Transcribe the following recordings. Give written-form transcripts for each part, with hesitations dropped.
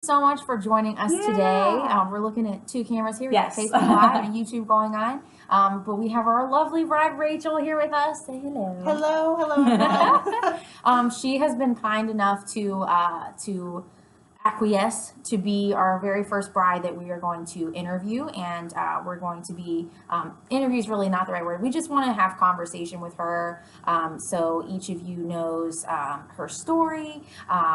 So much for joining us today. We're looking at two cameras here. We got Facebook Live and YouTube going on. But we have our lovely bride Rachel here with us. Say hello. Hello. She has been kind enough to acquiesce to be our very first bride that we are going to interview, and we're going to be interview is really not the right word. We just want to have conversation with her, so each of you knows her story,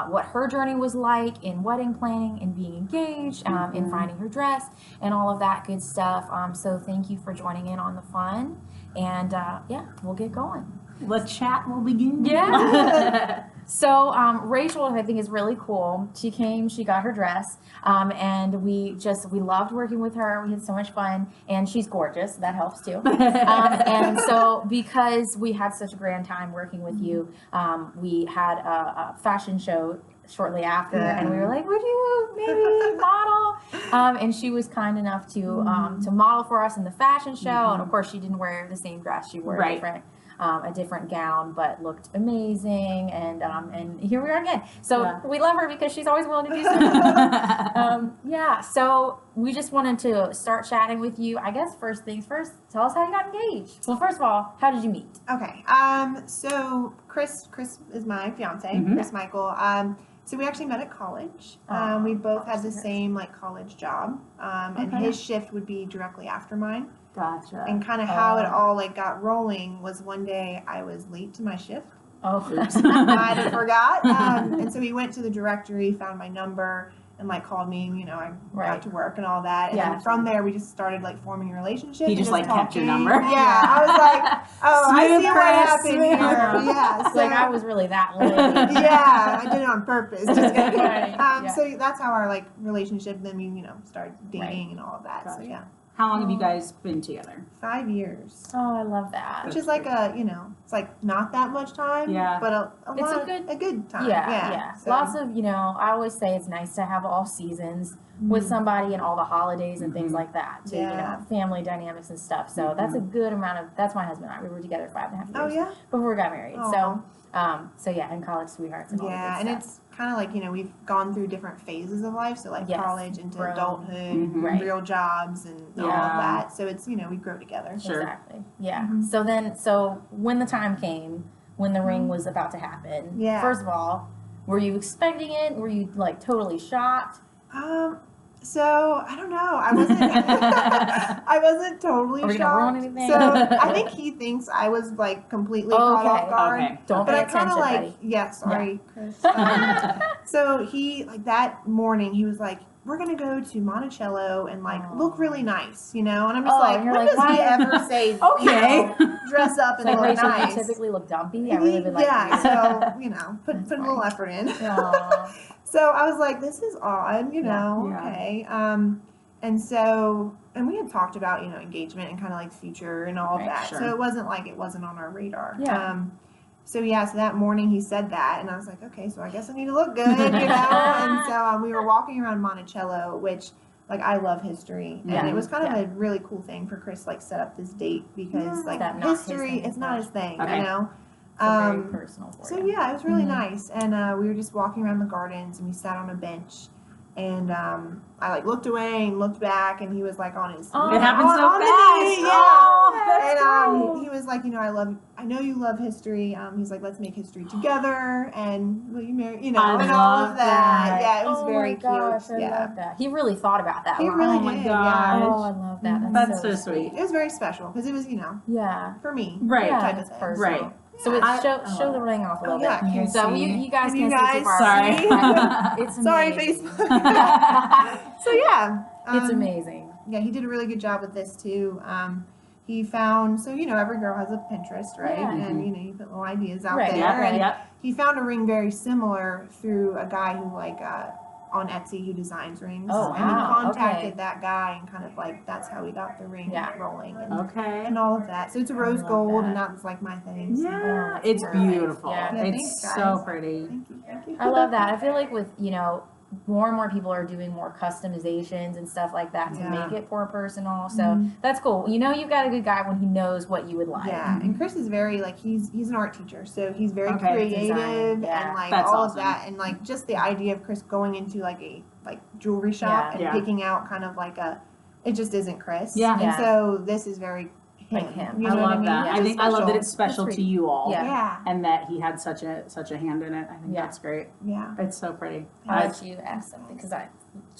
what her journey was like in wedding planning and being engaged, in finding her dress and all of that good stuff. So thank you for joining in on the fun, and yeah, we'll get going. The chat will begin. Yeah. So Rachel, I think, is really cool. She came, she got her dress, and we loved working with her. We had so much fun, and she's gorgeous. That helps too. And so because we had such a grand time working with you, we had a fashion show shortly after, and we were like, would you maybe model? And she was kind enough to model for us in the fashion show. And of course, she didn't wear the same dress. She wore a different gown, but looked amazing, and here we are again. So we love her because she's always willing to do something. So we just wanted to start chatting with you. I guess first things first, tell us how you got engaged. Well, first of all, how did you meet? Okay. So Chris is my fiance, Chris Michael. So we actually met at college. We both had the same college job, and his shift would be directly after mine. Gotcha. And kind of how it all got rolling was one day I was late to my shift. Oh, oops. I forgot. And so he went to the directory, found my number, and called me. I got to work and all that. And then from there we just started forming a relationship. He just kept your number. Yeah, I was like, oh, I see what happened here. Yeah, so, I was really that late. Yeah, I did it on purpose. Just kidding. Right. So that's how our relationship. Then we started dating and all of that. Gotcha. So yeah. How long have you guys been together? 5 years. Oh, I love that. Which is it's not that much time. Yeah. But a good time. Yeah. So. Lots of, I always say it's nice to have all seasons with somebody and all the holidays and things like that. To, family dynamics and stuff. So that's a good amount of, that's my husband and I. We were together 5.5 years. Oh, yeah? Before we got married. So yeah, and college sweethearts and all that and it's kind of we've gone through different phases of life. So college into adulthood, real jobs and all of that. So it's, we grow together. Sure. Exactly. Yeah. So when the time came, when the ring was about to happen, first of all, were you expecting it? Were you totally shocked? So I don't know. I wasn't. I wasn't totally shocked. Ruin anything? So I think he thinks I was completely caught off guard. Okay. Don't pay attention, buddy. Sorry, Chris. So he that morning he was like, "We're gonna go to Monticello and look really nice," And I'm just when does he ever say, dress up and look Rachel, nice? You typically look dumpy. I really would like. So put a little effort in. So I was like, this is odd, okay. And we had talked about, engagement and kind of future and all of that. Sure. So it wasn't it wasn't on our radar. Yeah. So that morning he said that, and I was like, okay, so I guess I need to look good, And so we were walking around Monticello, which I love history, and it was kind of a really cool thing for Chris set up this date because history, it's not his thing, Very personal for so you. yeah, it was really nice, and we were just walking around the gardens, and we sat on a bench, and I looked away and looked back, and he was on his. It happened so fast. And he was like, I know you love history. He's like, let's make history together, and will you marry? And all of that. Yeah, it was very cute. I love that. He really thought about that. He really did. My gosh. Yeah. Oh, I love that. That's so sweet. It was very special because it was, for me, type of thing. Personal. Right. So show the ring off a little bit. So you guys can see sorry. It's amazing. Sorry, Facebook. So yeah, it's amazing. Yeah, he did a really good job with this too. He found every girl has a Pinterest, right? Yeah. And you put little ideas out there. Yeah, He found a ring very similar through a guy who on Etsy who designs rings. Oh, and he contacted that guy and kind of that's how we got the ring rolling and all of that. So it's a rose gold and that was my thing. So. Yeah, it's beautiful. Yeah. It's so pretty. Thank you. I love that. I feel like with more and more people are doing more customizations and stuff like that to make it more personal. So that's cool. You've got a good guy when he knows what you would like. Yeah, and Chris is very he's an art teacher, so he's very creative and That's all awesome. of that, and just the idea of Chris going into a like jewelry shop and Yeah. picking out kind of like it just isn't Chris. Yeah. And Yeah. so this is very him. Like him. You I know what love mean? that. Yeah. I Which is think I love that special. it's special That's to you all. Yeah. Yeah. And that he had such a hand in it. I think Yeah. that's great. Yeah. It's so pretty. I'll let you ask something because I.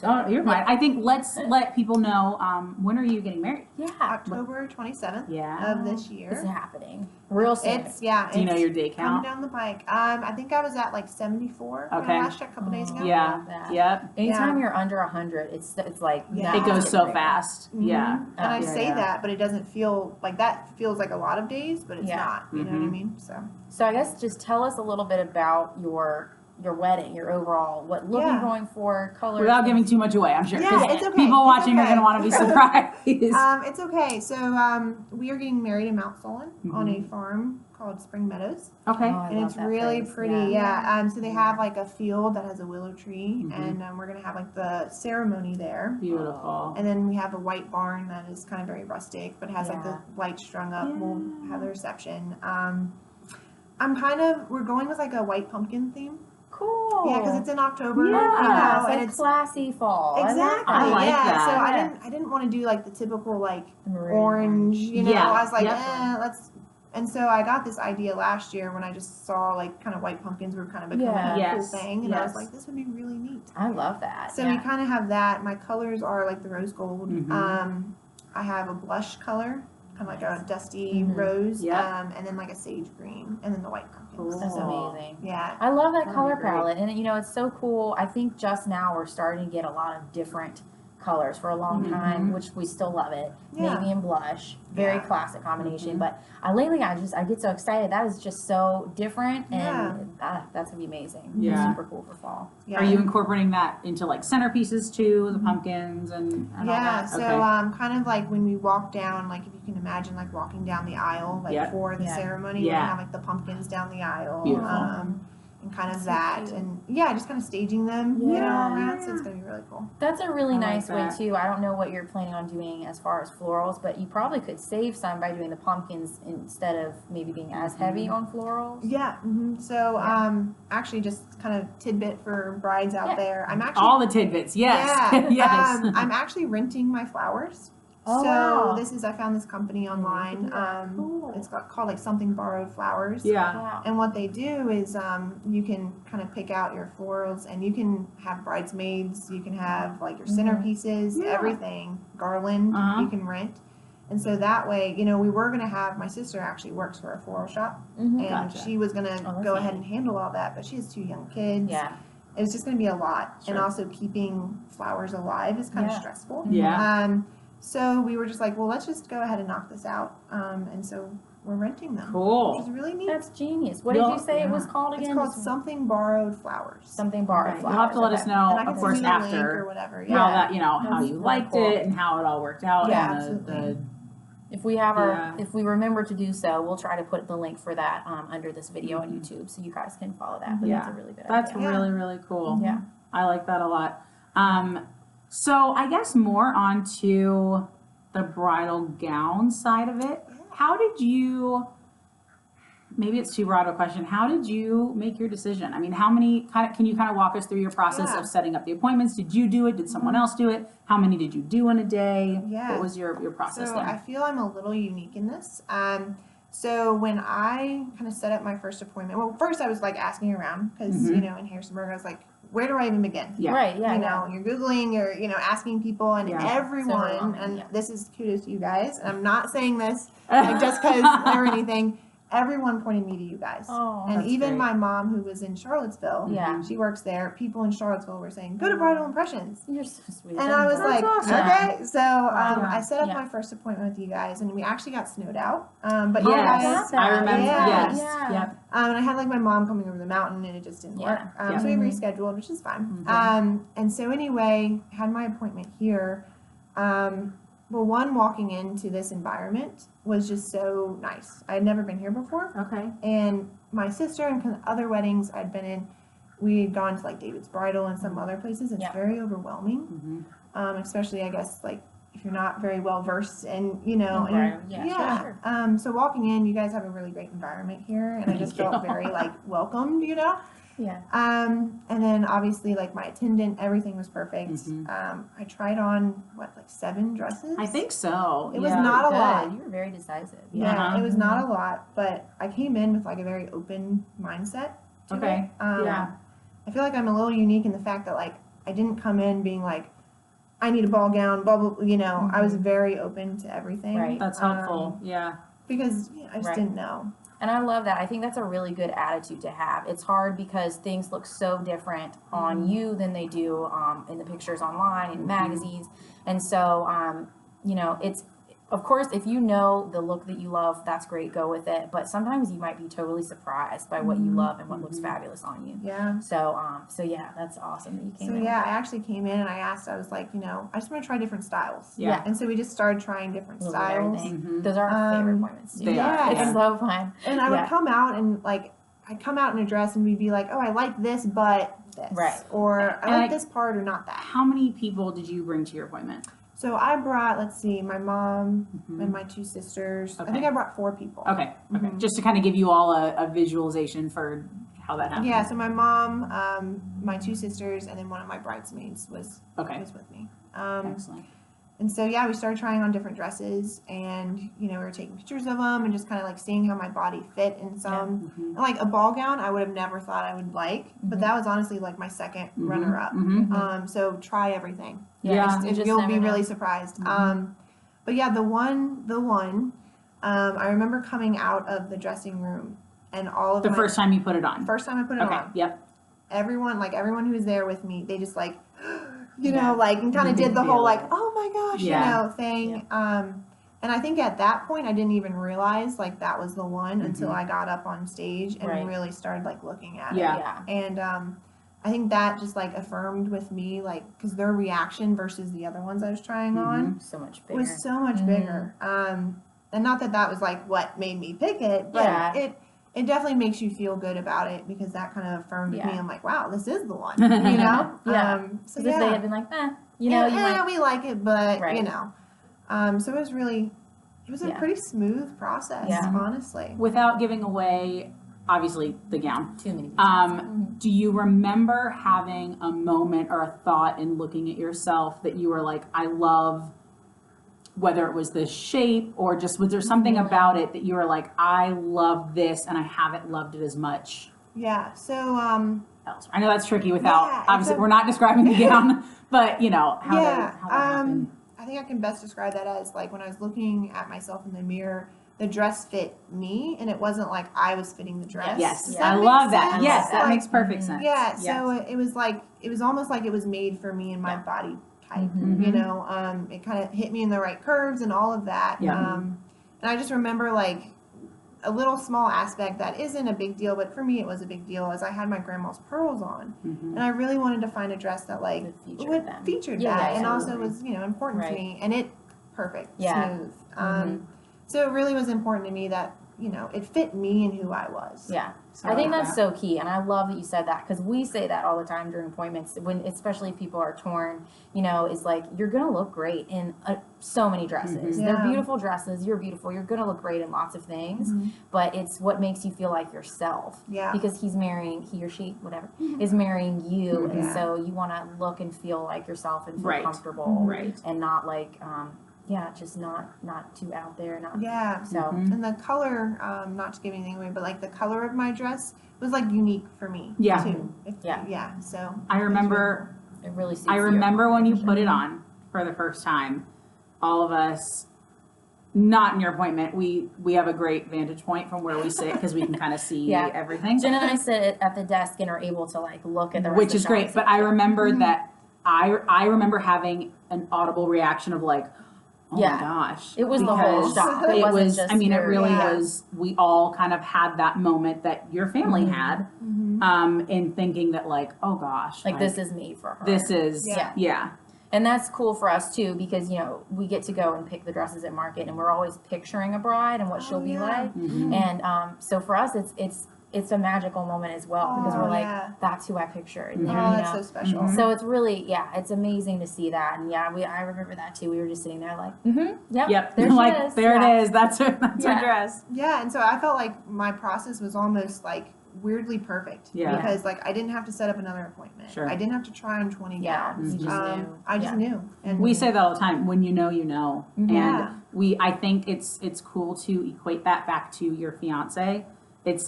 Oh, you're fine. I think let's let people know, when are you getting married? Yeah. October 27th Yeah. of this It's year. happening real soon. Do you know it's your day coming count? down the pike. I think I was at like 74 when Okay. I last checked a couple days ago. Yeah. love that. Yep. Anytime Yeah. you're under 100, it's like Yeah. It not goes so getting fast. Mhm. Yeah. And I Yeah, say yeah. that, but it doesn't feel like that feels like a lot of days, but it's Yeah. not. You know what I Mhm. mean? So So I guess just tell us a little bit about your wedding, your overall what look Yeah. you're going for, colors. Without giving too much away, I'm sure. Yeah, 'Cause it's okay. people It's watching are okay. going to want to be surprised. it's okay. So we are getting married in Mount Solon on a farm called Spring Meadows, Okay. Oh, I and love it's that really place. pretty. Yeah. So they have like a field that has a willow tree, Mhm. and we're gonna have like the ceremony there. Beautiful. And then we have a white barn that is kind of very rustic, but has like Yeah. the lights strung up. We'll Yeah. have the reception. We're going with like a white pumpkin theme. Cool. Yeah, because it's in October. Yeah. You know, it's and like it's classy fall. exactly. I like yeah. that. So Yeah. I didn't want to do like the typical like Maroon. orange. You know, Yeah. I was like, Yep. let's. And so I got this idea last year when I just saw like kind of white pumpkins were kind of becoming Yeah. a Yes. cool thing, and I was Yes. like, this would be really neat. I love that. So we kind of have that. My colors are like the rose gold. Mhm. I have a blush color, kind of like a dusty Mhm. rose. Yep. And then like a sage green, and then the white pumpkins. That's Cool. amazing. Yeah. I love that That'd color be great. palette, and it's so cool. I think just now we're starting to get a lot of different colors for a long time, Mhm. which we still love it. Yeah. Navy and blush, very Yeah. classic combination. Mhm. But lately, I get so excited. That is just so different, Yeah. and that's gonna be amazing. Yeah. Super cool for fall. Yeah. Are you incorporating that into like centerpieces too, the pumpkins and all Yeah, that? so Okay. kind of like when we walk down, like if you can imagine like walking down the aisle, like Yeah. for the Yeah. ceremony, we're Yeah. gonna have like the pumpkins down the aisle, Beautiful. and kind of So that, cute. and yeah, just kind of staging them, you know, Yeah. around. So it's gonna be really cool. That's a really I like nice way that. too. I don't know what you're planning on doing as far as florals, but you probably could save some by doing the pumpkins instead of maybe being as heavy on florals. Yeah. So actually, just kind of tidbit for brides out Yeah. there. I'm actually All the tidbits, yes. Yeah. yes. I'm actually renting my flowers. Oh, So wow. I found this company online. Cool. It's called like something borrowed flowers. yeah. Wow. And what they do is you can kind of pick out your florals, and you can have bridesmaids, you can have like your centerpieces, Yeah. everything, garland, Uh-huh. you can rent. And so that way, we were going to have, my sister actually works for a floral shop, Mhm. and Gotcha. she was going to Oh, that's go ahead neat. and handle all that, but she has 2 young kids. Yeah. It was just going to be a lot. Sure. And also keeping flowers alive is kind of Yeah. stressful. Yeah. So we were just like, well, let's just go ahead and knock this out. And so we're renting them. Which Cool. is really neat. That's genius. What did you say it was called It's again? called Just something borrowed flowers. something borrowed Okay. flowers. You'll have to let us Okay. know, And I can of course, send you the link or after whatever. how Yeah. that, how That's you very liked cool. it and how it all worked out. Yeah, and absolutely. If we have Yeah. if we remember to do so, we'll try to put the link for that under this video on Mhm. YouTube, so you guys can follow that. But Yeah. that's a really good That's idea. Yeah. really, really cool. Yeah. I like that a lot. So I guess more onto the bridal gown side of it. How did you, maybe it's too broad a question, how did you make your decision? I mean, can you kind of walk us through your process Yeah. of setting up the appointments? Did you do it? Did someone else do it? How many did you do in a day? Yeah. What was your process So there? I feel I'm a little unique in this. So when I kind of set up my first appointment, well, first I was like asking around because, Mhm. in Harrisonburg, I was like, where do I even begin? Yeah. Right. Yeah. You're Googling, you're, asking people, and Yeah. everyone, overwhelming, and yeah. this is kudos to you guys, and I'm not saying this like just because or anything, everyone pointed me to you guys. Oh. And That's even great. my mom, who was in Charlottesville, Yeah. she works there, people in Charlottesville were saying, go to Bridal Impressions. You're so sweet. And I was That's like, awesome. okay. So Wow. I set up Yeah. my first appointment with you guys, and we actually got snowed out. But Oh, you I guys, got I that. remember. Yeah. Yes. Yeah. Yep. and I had like my mom coming over the mountain, and it just didn't work. Yeah. So we Mhm. rescheduled, which is fine. Mhm. And so anyway, had my appointment here. Well, one, walking into this environment was just so nice. I had never been here before, Okay. and my sister and kind of other weddings I'd been in, we had gone to like David's Bridal and some other places. It's Yeah. very overwhelming. Mhm. Especially I guess like if you're not very well versed and Right. Yeah, sure. So walking in, you guys have a really great environment here, and I just Thank felt you. very like welcomed, Yeah. And then obviously like my attendant, everything was perfect. I tried on like 7 dresses. I think so. It was not a Good. lot. You were very decisive. Yeah, it was not a lot, but I came in with like a very open mindset to Okay. it. Yeah. I feel like I'm a little unique in the fact that like I didn't come in being like, I need a ball gown, blah blah. You know, I was very open to everything. Right. That's helpful. Yeah. Because I just didn't know. And I love that. I think that's a really good attitude to have. It's hard because things look so different on you than they do in the pictures online, in magazines. And so, you know, it's, of course, if you know the look that you love, that's great, go with it. But sometimes you might be totally surprised by what you love and what looks fabulous on you. Yeah. So, so yeah, that's awesome that you came in. So yeah, I actually came in and I asked, I was like, you know, I just want to try different styles. Yeah. And so we just started trying different A little bit of styles. everything. Those are our favorite appointments too. They are, It's yeah. so fun. And I would Yeah. come out and like, I'd come out in a dress and we'd be like, oh, I like this, but this. Right. Or And I like this part or not that. How many people did you bring to your appointment? So I brought, let's see, my mom and my 2 sisters. Okay. I think I brought 4 people. Okay. Okay. Just to kind of give you all a visualization for how that happened. Yeah, so my mom, my 2 sisters, and then one of my bridesmaids was with me. Excellent. And so yeah, we started trying on different dresses, and you know we were taking pictures of them and just kind of like seeing how my body fit in some. And, like a ball gown, I would have never thought I would like, but that was honestly like my second runner up. So try everything. Yeah. You just You'll never be know. really surprised. But yeah, the one, I remember coming out of the dressing room and all of The my first time you put it on. first time I put it Okay. on. Yep. Everyone who was there with me, they just like, you Yeah. know, like, and kind of Big did the deal. whole like, oh my gosh, Yeah. you know, thing. And I think at that point I didn't even realize like that was the one until I got up on stage and Right. really started like looking at Yeah. it. And I think that just like affirmed with me, like, because their reaction versus the other ones I was trying on So much bigger. was so much bigger. And not that that was like what made me pick it, but Yeah. it definitely makes you feel good about it because that kind of affirmed with me. Yeah. I'm like, wow, this is the one, you know? Yeah. So Because if they had been like, you know, you might. we like it, but Right. you know. So it was a Yeah. pretty smooth process, Yeah. honestly. Without giving away, obviously, the gown. Too many details. Do you remember having a moment or a thought in looking at yourself that you were like, I love, whether it was the shape or just was there something about it that you were like, I love this and I haven't loved it as much Yeah. So elsewhere? I know that's tricky without, Yeah, obviously, we're not describing the gown, but you know, how that yeah, happened. I think I can best describe that as like when I was looking at myself in the mirror, the dress fit me, and it wasn't like I was fitting the dress. Yes, Does Yeah. I make love that. sense? Yes, that Like, makes perfect sense. Yeah, Yes. so it was like it was almost like it was made for me and my body type. Mhm. You know, it kind of hit me in the right curves and all of that. Yeah. And I just remember like a little small aspect that isn't a big deal, but for me it was a big deal. As I had my grandma's pearls on, and I really wanted to find a dress that like That featured would them. featured Yeah, that, yeah, and also absolutely. was important to Right. me, and it perfect, Yeah. smooth. So it really was important to me that it fit me and who I was. Yeah. So I think love that's that. so key, and I love that you said that because we say that all the time during appointments. When especially if people are torn, is like you're gonna look great in so many dresses. They're Yeah. beautiful dresses. You're beautiful. You're gonna look great in lots of things, but it's what makes you feel like yourself. Yeah. Because he or she, whatever, is marrying you, and Yeah. so you want to look and feel like yourself and feel Right. comfortable, Right. and not like, just not too out there, not Yeah. so. And the color, not to give anything away, but like the color of my dress was like unique for me Yeah. too. Yeah. Yeah. So I remember It really suits I you. remember when you put it on for the first time, all of us, not in your appointment, we have a great vantage point from where we sit because we can kind of see Yeah. everything. Jen and I sit at the desk and are able to like look at the rest Which of is the great. shots. But I remember that I remember having an audible reaction of like, oh Yeah. my gosh. It was the whole because shop. It It wasn't was, just I mean, it your- really Yeah. was, we all kind of had that moment that your family had, in thinking that like, oh gosh. like this is made for her. This is, Yeah. yeah. And that's cool for us too because we get to go and pick the dresses at market and we're always picturing a bride and what she'll be yeah. like. And so for us it's a magical moment as well because we're like yeah. that's who I pictured. And, Oh, that's so special. So it's really, it's amazing to see that. And I remember that too. We were just sitting there like, Yep. there she like, is. there Yeah. it is. That's her Yeah. dress. Yeah, and so I felt like my process was almost like weirdly perfect. Yeah. Because like I didn't have to set up another appointment. Sure. I didn't have to try on 20 gowns. You just knew. I just knew. And We say that all the time. When you know, you know. Yeah. And I think it's cool to equate that back to your fiance.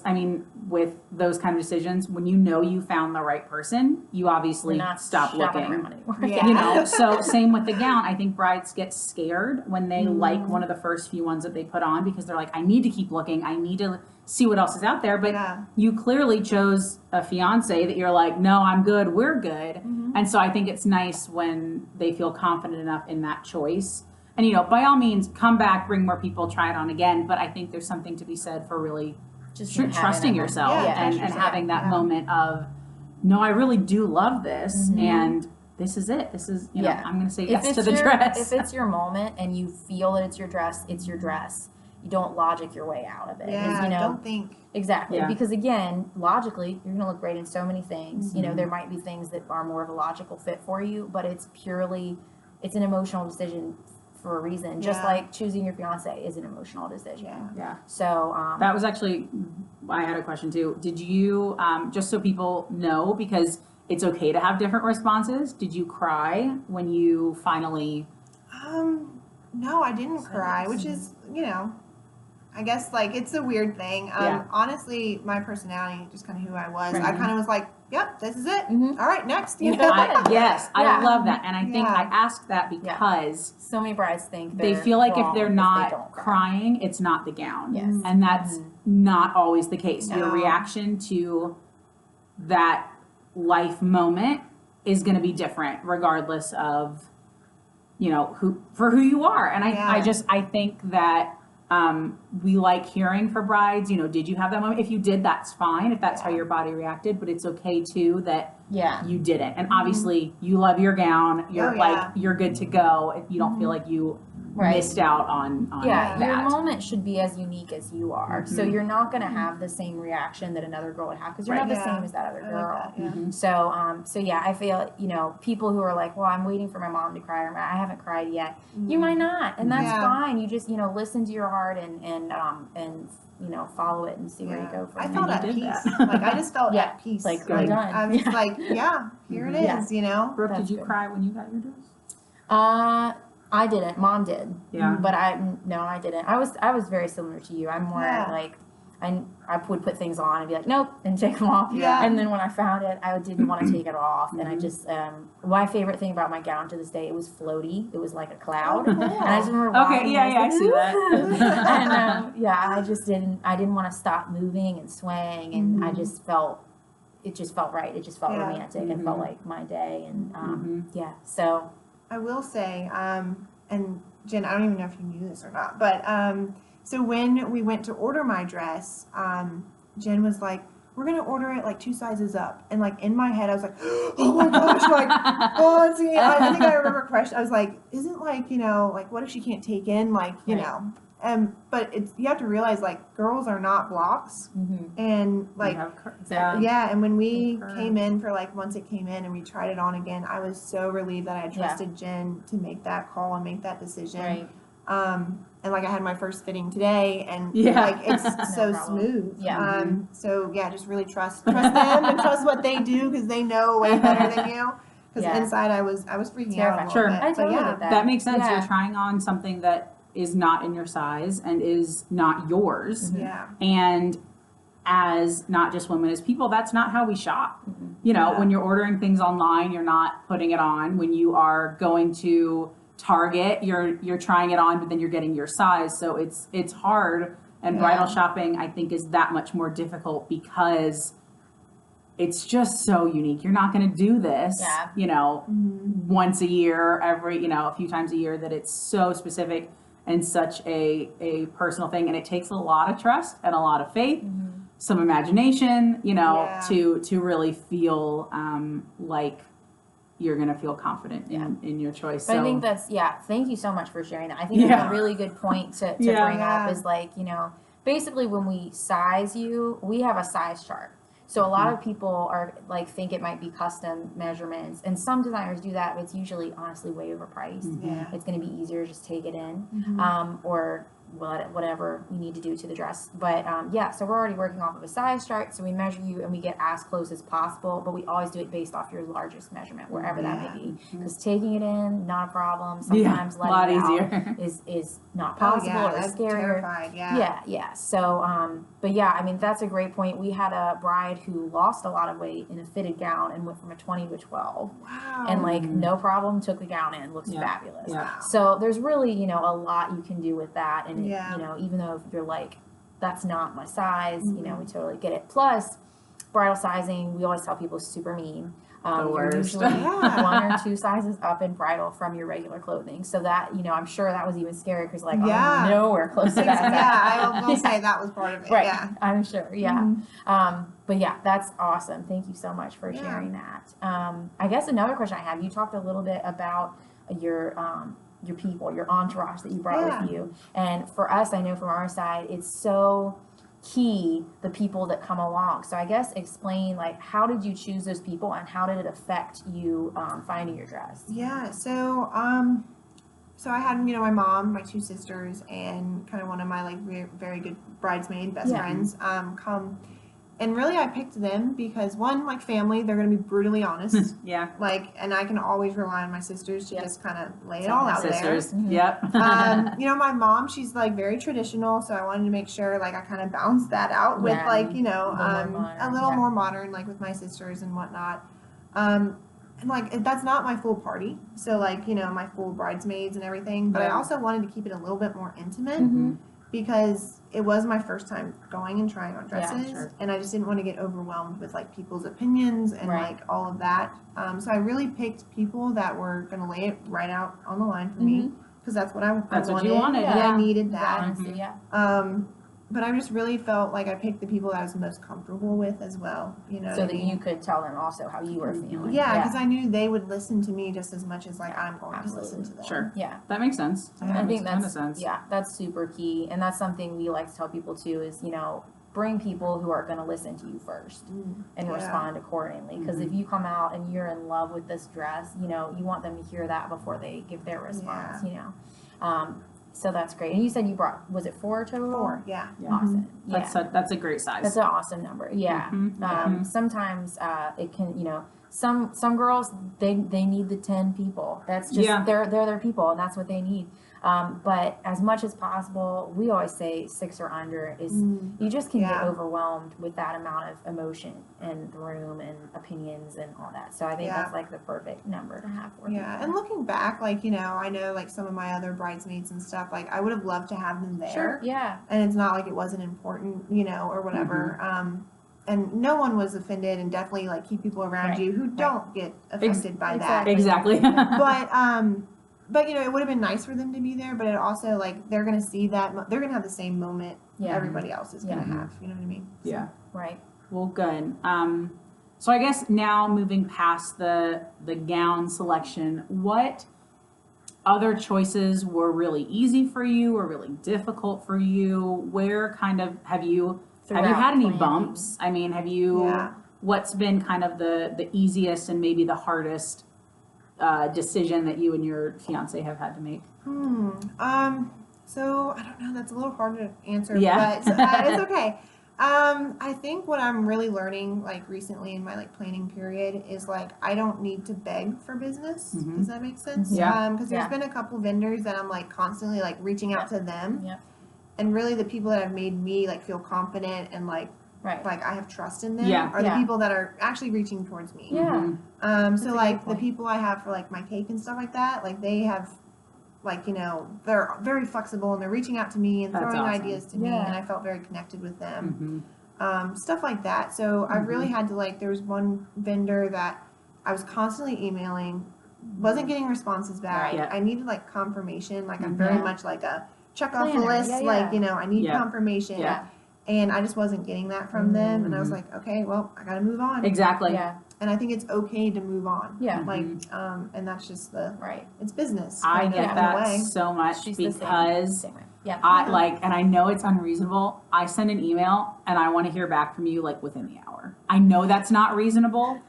I mean, with those kind of decisions, when you know you found the right person, you obviously stop looking. Yeah. You know, so same with the gown. I think brides get scared when they like one of the first few ones that they put on because they're like, I need to keep looking. I need to see what else is out there. But you clearly chose a fiance that you're like, no, I'm good. We're good. And so I think it's nice when they feel confident enough in that choice. And, you know, by all means, come back, bring more people, try it on again. But I think there's something to be said for really just trusting yourself and having that moment of, no, I really do love this, and this is it. This is, you know, I'm going to say yes to the dress. If it's your moment and you feel that it's your dress, it's your dress. You don't logic your way out of it. Yeah, you know, don't think. Exactly. Yeah. Because again, logically, you're going to look great in so many things. You know, there might be things that are more of a logical fit for you, but it's an emotional decision for a reason, just like choosing your fiance is an emotional decision. Yeah. So that was actually, I had a question too. Did you, just so people know, because it's okay to have different responses, did you cry when you finally? No, I didn't cry, which is, you know, I guess like it's a weird thing. Honestly, my personality, just kind of who I was, I kind of was like, yep, this is it. All right, next. You know? I love that. And I think I asked that because so many brides think they feel like if they're not crying, it's not the gown. Yes. And that's not always the case. Your reaction to that life moment is going to be different regardless of, you know, who you are. And I think that we like hearing for brides, you know, did you have that moment? If you did, that's fine. If that's how your body reacted, but it's okay too that you didn't. And obviously you love your gown. You're you're good to go. If you don't feel like you missed out on that. Your moment should be as unique as you are. So you're not going to have the same reaction that another girl would have because you're not the same as that other girl. So I feel, you know, people who are like, well, I'm waiting for my mom to cry or I haven't cried yet. You might not, and that's fine. You just, you know, listen to your heart and you know, follow it and see where you go from there. I felt at peace. Like I just felt at peace. Like I'm done. I was like, here it is, you know. Brooke, did you cry when you got your dress? I didn't. Mom did. Yeah. But I didn't. I was very similar to you. I'm more like I would put things on and be like, nope, and take them off. Yeah. And then when I found it, I didn't want to take it off. And I just my favorite thing about my gown to this day, it was floaty. It was like a cloud. And I just remember I see that. And I just didn't want to stop moving and swaying, and it just felt right. It just felt romantic and felt like my day. And so. I will say, and Jen, I don't even know if you knew this or not, but so when we went to order my dress, Jen was like, we're going to order it like 2 sizes up. And like in my head, I was like, oh my gosh, like, I think I remember a question. I was like, isn't like, you know, like what if she can't take in, like, you know, but you have to realize like girls are not blocks, and like and when we came in for like once it came in and we tried it on again, I was so relieved that I trusted Jen to make that call and make that decision. And like I had my first fitting today, and like it's so smooth. So just really trust them and trust what they do because they know way better than you. Because inside I was freaking out a little bit. I totally get that. That makes sense. You're trying on something that is not in your size and is not yours. And as not just women, as people, that's not how we shop. You know, when you're ordering things online, you're not putting it on. When you are going to Target, you're trying it on, but then you're getting your size. So it's hard. And bridal shopping, I think, is that much more difficult because it's just so unique. You're not going to do this, you know, once a year, a few times a year, that it's so specific and such a personal thing. And it takes a lot of trust and a lot of faith, some imagination, you know, to really feel like you're going to feel confident in your choice. But I think that's, thank you so much for sharing that. I think that's a really good point to bring up is like, you know, basically when we size you, we have a size chart. So a lot of people are like think it might be custom measurements, and some designers do that, but it's usually honestly way overpriced. It's going to be easier to just take it in, or whatever you need to do to the dress. But yeah, so we're already working off of a size chart. So we measure you and we get as close as possible, but we always do it based off your largest measurement, wherever that may be. Because taking it in, not a problem. Sometimes a lot letting it easier. out is not possible or that's scarier. terrified. Yeah. Yeah. So, but yeah, I mean, that's a great point. We had a bride who lost a lot of weight in a fitted gown and went from a 20 to a 12. Wow. And like, no problem, took the gown in, looks fabulous. Yeah. So there's really, a lot you can do with that. And, Yeah. even though if you're like, that's not my size, we totally get it. Plus, bridal sizing, we always tell people is super mean. The You're worst. usually Yeah. 1 or 2 sizes up in bridal from your regular clothing. So that, I'm sure that was even scary because like, Yeah. I'm nowhere close to that. Yeah, I will say that was part of it. Right. Yeah. I'm sure. Yeah. But yeah, that's awesome. Thank you so much for Yeah. sharing that. I guess another question I have, you talked a little bit about your people, your entourage that you brought with you. And for us, I know from our side, it's so key, the people that come along. So I guess explain, like, how did you choose those people and how did it affect you finding your dress? Yeah. So, so I had, my mom, my 2 sisters, and kind of one of my like very good bridesmaid best friends come. And really, I picked them because one, like family, they're going to be brutally honest. Yeah. Like, and I can always rely on my sisters to just kind of lay it Tell all my out Sisters. Mhm. Yep. there. My mom, she's like very traditional, so I wanted to make sure like I kind of balanced that out with like, a little more modern, like with my sisters and whatnot. And like that's not my full party, so like my full bridesmaids and everything. But I also wanted to keep it a little bit more intimate. Because it was my first time going and trying on dresses, and I just didn't want to get overwhelmed with like people's opinions and like all of that. So I really picked people that were going to lay it right out on the line for me, because that's what I wanted. What you wanted. Yeah. I needed that. Honestly, yeah. But I just really felt like I picked the people that I was most comfortable with as well. So that you could tell them also how you were feeling. Yeah, because I knew they would listen to me just as much as like I'm going to listen to them. Sure. Yeah. That makes sense. I think that's sense. Yeah, that's super key, and that's something we like to tell people too. Is bring people who are going to listen to you first and respond accordingly. Because if you come out and you're in love with this dress, you want them to hear that before they give their response. So that's great. And you said you brought, was it 4 total? 4, yeah. Awesome. Yeah. That's a great size. That's an awesome number. Yeah. Sometimes it can, some girls they need the 10 people. That's just they're their people, and that's what they need. But as much as possible, we always say 6 or under is you just can get overwhelmed with that amount of emotion in the room and opinions and all that. So I think that's like the perfect number to have for people. And looking back, like I know like some of my other bridesmaids and stuff, like I would have loved to have them there. Sure. Yeah. And it's not like it wasn't important, or whatever. And no one was offended, and definitely like keep people around you who don't get affected by that. Exactly. But it would have been nice for them to be there, but it also like they're gonna see that they're gonna have the same moment everybody else is gonna have. You know what I mean? So. Yeah. Right. Well, good. So I guess now moving past the gown selection, what other choices were really easy for you or really difficult for you? Where kind of have you had any bumps? I mean, have you? What's been kind of the easiest and maybe the hardest decision that you and your fiance have had to make? So I don't know. That's a little hard to answer, Yeah. but it's okay. I think what I'm really learning, like recently in my like planning period, is like I don't need to beg for business. Does that make sense? Yeah. Because there's been a couple vendors that I'm like constantly like reaching out to them, and really the people that have made me like feel confident and like I have trust in them are the people that are actually reaching towards me. So like the people I have for like my cake and stuff like that, like they have like they're very flexible and they're reaching out to me and throwing ideas to me, and I felt very connected with them. Stuff like that. So I really had to like, there was one vendor that I was constantly emailing, wasn't getting responses back. I needed like confirmation. Like I'm very much like a check off the list. Like I need confirmation. And I just wasn't getting that from them, and I was like, okay, well, I gotta move on. Exactly. And I think it's okay to move on. Like, and that's just it's business. I get that so much because I like, and I know it's unreasonable. I send an email and I want to hear back from you like within the hour. I know that's not reasonable,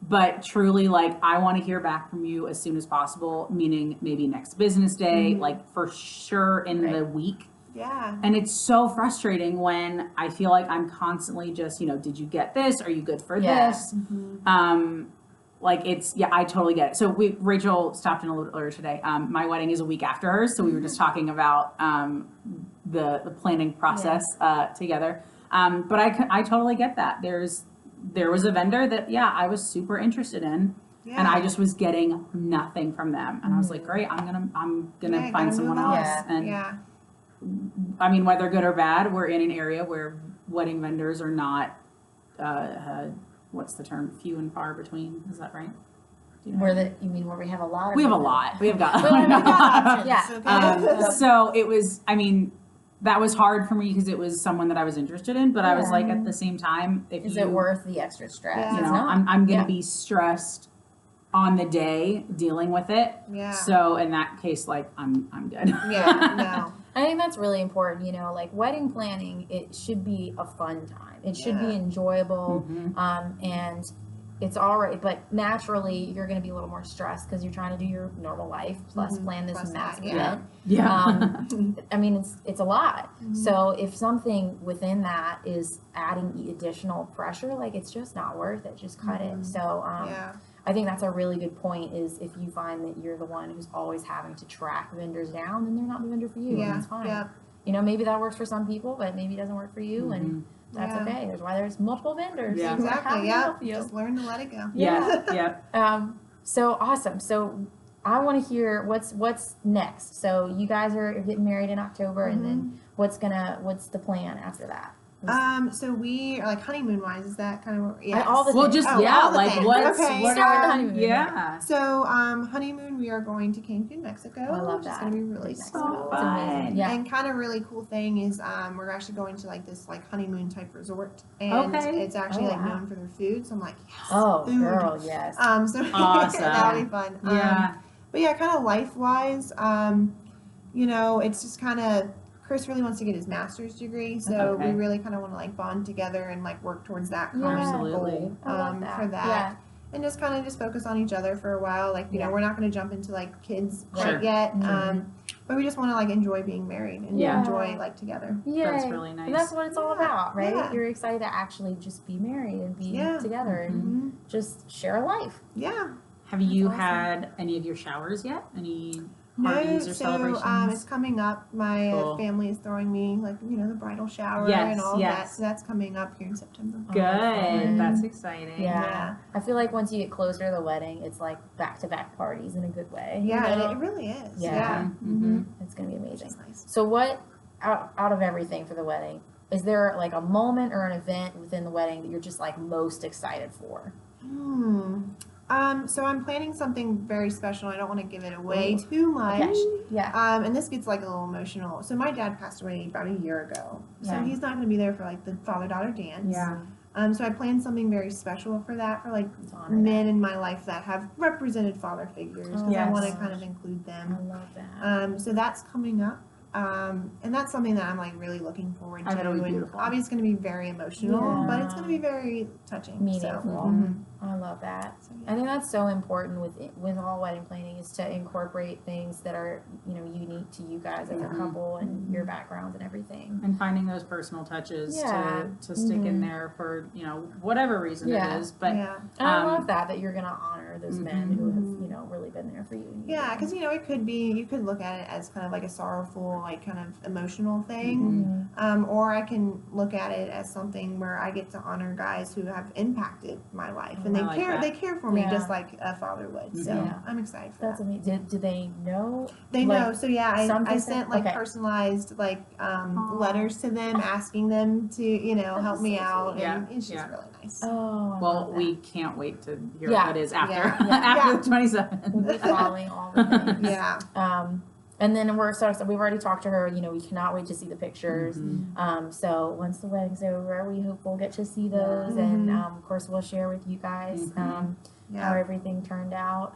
but truly, like, I want to hear back from you as soon as possible, meaning maybe next business day, like for sure in the week. Yeah. And it's so frustrating when I feel like I'm constantly just, did you get this? Are you good for this? Like I totally get it. So Rachel stopped in a little earlier today. My wedding is a week after hers, so we were just talking about the planning process together. But I totally get that. There was a vendor that I was super interested in, and I just was getting nothing from them, and I was like, great, I'm gonna find someone else. And I mean, whether good or bad, we're in an area where wedding vendors are not. What's the term? Few and far between. Is that right? You mean where we have a lot? We have a lot. We have got. Yeah. So it was. I mean, that was hard for me because it was someone that I was interested in, but I was like, at the same time, is it worth the extra stress? I'm going to be stressed on the day dealing with it. Yeah. So in that case, like I'm good. Yeah. No. I think that's really important, like wedding planning, it should be a fun time. It should be enjoyable, and it's all right, but naturally you're going to be a little more stressed because you're trying to do your normal life, plus plan this massive event. Yeah. I mean, it's a lot. So if something within that is adding additional pressure, like it's just not worth it. Just cut it. So I think that's a really good point is if you find that you're the one who's always having to track vendors down, then they're not the vendor for you. And it's fine. Yeah. Maybe that works for some people, but maybe it doesn't work for you. And that's okay. That's why there's multiple vendors. Yeah. Exactly. Yeah. Just learn to let it go. Yeah. So awesome. So I want to hear what's next. So you guys are getting married in October, and then what's the plan after that? So we are like honeymoon wise, is that kind of what's honeymoon? Yeah. So honeymoon, we are going to Cancun, Mexico. I love which that. It's gonna be really nice. So It's amazing. Yeah. And kind of really cool thing is we're actually going to like this like honeymoon type resort, and it's actually known for their food. So I'm like, yes, food. Girl, yes. So awesome. that'll be fun. But yeah, kind of life wise, it's just kind of. Chris really wants to get his master's degree, so we really kind of want to like bond together and like work towards that common goal for that, and just kind of focus on each other for a while. Like we're not going to jump into like kids quite yet, but we just want to like enjoy being married and enjoy like together. Yeah, that's really nice. And that's what it's all about, right? Yeah. You're excited to actually just be married and be together and just share a life. Yeah. Have you had any of your showers yet? Any parties or celebrations? It's coming up. My family is throwing me like the bridal shower and all that. So that's coming up here in September. Good. That's exciting. Yeah. I feel like once you get closer to the wedding, it's like back-to-back parties in a good way. Yeah, it really is. Yeah. It's gonna be amazing. Nice. So what out of everything for the wedding, is there like a moment or an event within the wedding that you're just like most excited for? So I'm planning something very special. I don't want to give it away too much. Okay. Yeah. And this gets like a little emotional. So my dad passed away about a year ago. So he's not going to be there for like the father-daughter dance. Yeah. So I planned something very special for that, for like men in my life that have represented father figures, because I want to kind of include them. I love that. So that's coming up. And that's something that I'm like really looking forward to. It'll be and beautiful. obviously it's going to be very emotional, but it's going to be very touching. Meaningful. So, I love that. So, I think that's so important with all wedding planning is to incorporate things that are unique to you guys as a couple and your backgrounds and everything. And finding those personal touches to stick in there for whatever reason it is. But I love that you're gonna honor those men who have really been there for you. Yeah, because it could be, you could look at it as kind of like a sorrowful, like kind of emotional thing, or I can look at it as something where I get to honor guys who have impacted my life, and they care for me just like a father would. So I'm excited for That's amazing. Do they know? They know. So I sent like personalized like letters to them, asking them to help me out, and it's just really nice. Oh, well, we can't wait to hear what that is after after the 27th. We'll be following all the things. And then we've already talked to her, we cannot wait to see the pictures. So once the wedding's over, we hope we'll get to see those. And of course, we'll share with you guys how everything turned out.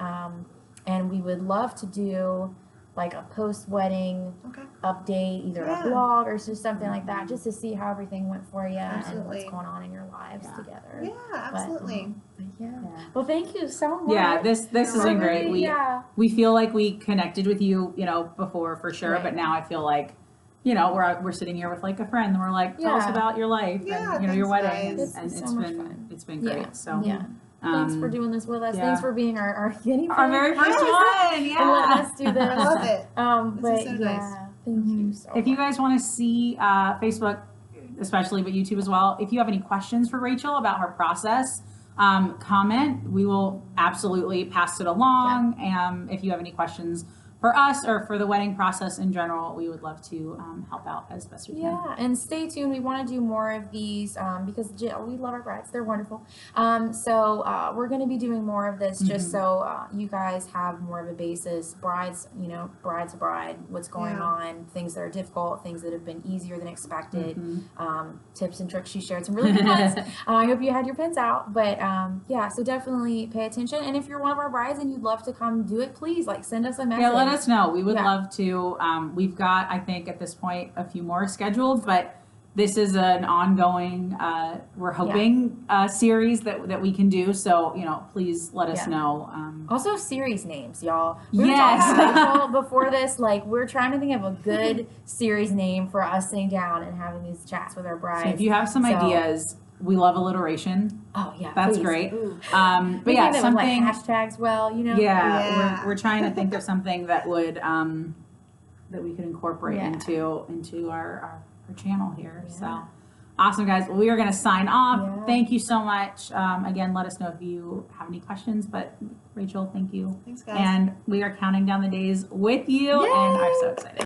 And we would love to do like a post-wedding update, either a blog or just something like that, just to see how everything went for you and what's going on in your lives together. Yeah, absolutely. Well, thank you so much. Yeah, this has been great. We feel like we connected with you, before for sure, but now I feel like you know, we're sitting here with like a friend, and we're like, tell us Yeah. about your life Yeah, and, you know, your thanks, wedding, guys. and It's so much fun. it's been Yeah. great. So Yeah. Thanks for doing this with us. yeah. Thanks for being our guinea pig. our very first one, yeah. And letting us do I this. love it. But This is so yeah, nice. thank you so If you much. guys want to see Facebook, especially, but YouTube as well, if you have any questions for Rachel about her process, comment. We will absolutely pass it along. If you have any questions for us or for the wedding process in general, we would love to help out as best we can. Yeah, and stay tuned. We want to do more of these because we love our brides. They're wonderful. So we're going to be doing more of this just so you guys have more of a basis. Brides, you know, bride to bride, what's going on, things that are difficult, things that have been easier than expected, tips and tricks. She shared some really good ones. I hope you had your pens out. But yeah, so definitely pay attention. And if you're one of our brides and you'd love to come do it, please send us a message. Yeah, let us know. We would Yeah. love to. We've got, I think, at this point, a few more scheduled, but this is an ongoing, we're hoping, series that we can do. So, you know, please let us know. Also, series names, y'all. We Yes. were talking about Rachel before this. Like, we're trying to think of a good series name for us sitting down and having these chats with our brides. So if you have some ideas, we love alliteration. Oh yeah, That's please. great. Ooh. But yeah, With, something. like, hashtags. Well, you know. Yeah. We're trying to think of something that would that we could incorporate Yeah. into our channel here. Yeah. So awesome, guys. Well, we are going to sign off. Yeah. Thank you so much. Again, let us know if you have any questions. But Rachel, thank you. Thanks, guys. And we are counting down the days with you, and are so excited.